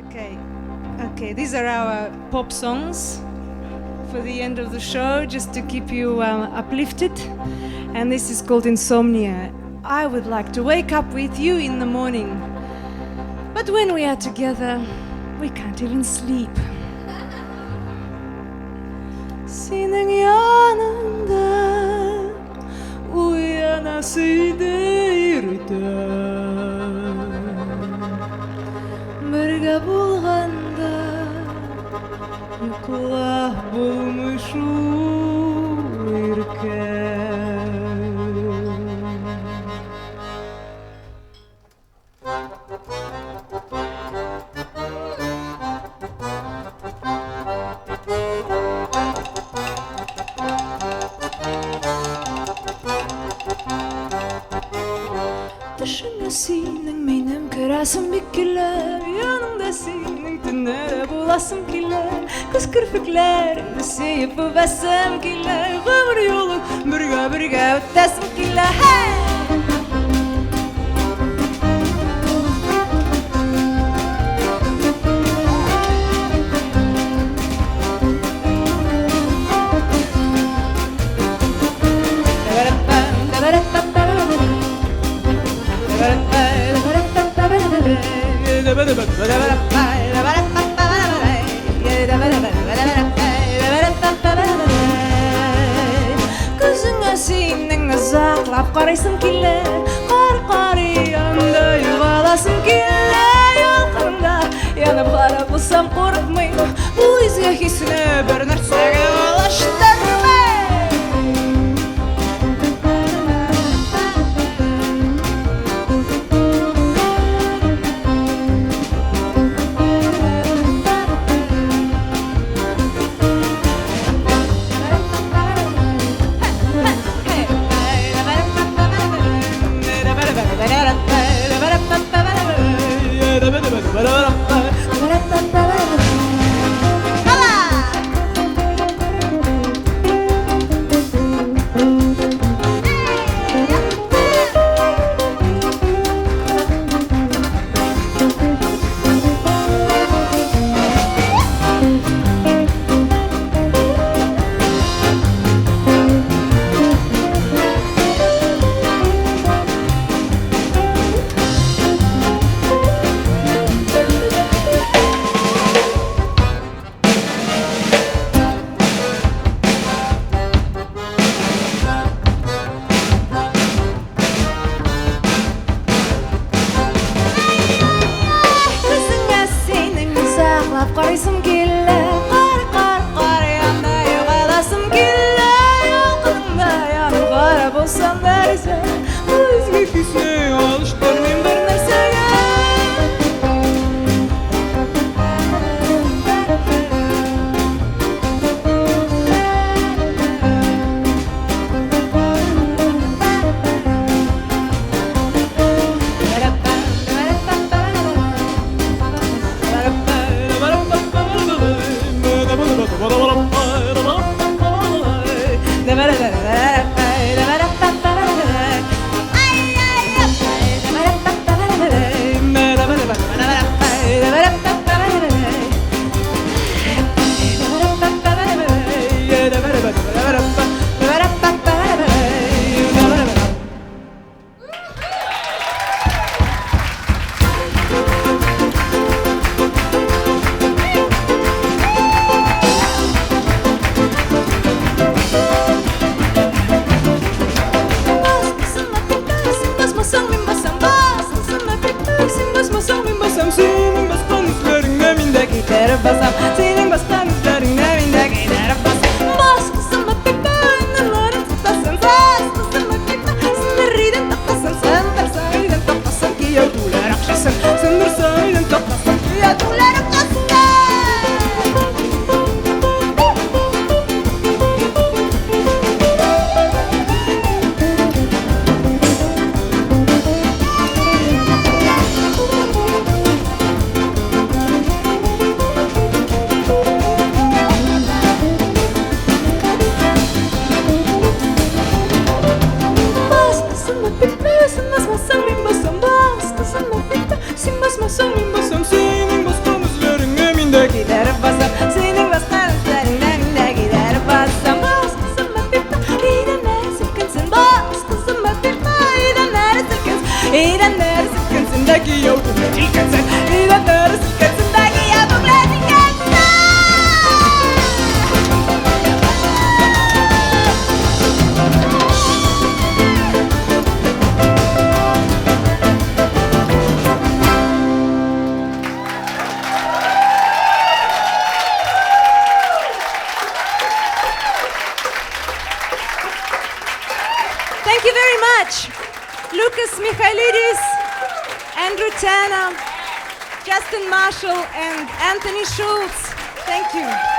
Okay, okay. These are our pop songs for the end of the show, just to keep you uplifted. And this is called Insomnia. I would like to wake up with you in the morning, but when we are together, we can't even sleep. Senin yanında uyanasıydı birga bulganda yuqlab bulmuşurken. Dışında senin benim kırasım büküler, yanımda senin tünere bulasım kiler, kız kırpıklarımda seyip övesem kiler, ömür yolu birga ötesim kiler. Hey! Gözüne senin uzaklap karayısım kile, kar yanında yuvalasım kile, yollarında yanıp kara bulsam korkmayım, bu izge hissine bir nersege ulaştırmayım. Karayısım kille, kar yanında yuvalasım kille, yollarında yanıp kara bulsam derse, bu izge hissine alıştırmayım bir nersege. Senin bastan üzerine minde gider basam. Bas kızıma pipa, nırların tutasın. Bas kızıma pipa, sınıriden takasın. Sen dersaydın takasın ki yavrular akşasın. Sen dersaydın takasın ki yavrular akşasın. Weston Marshall and Anthony Schultz. Thank you.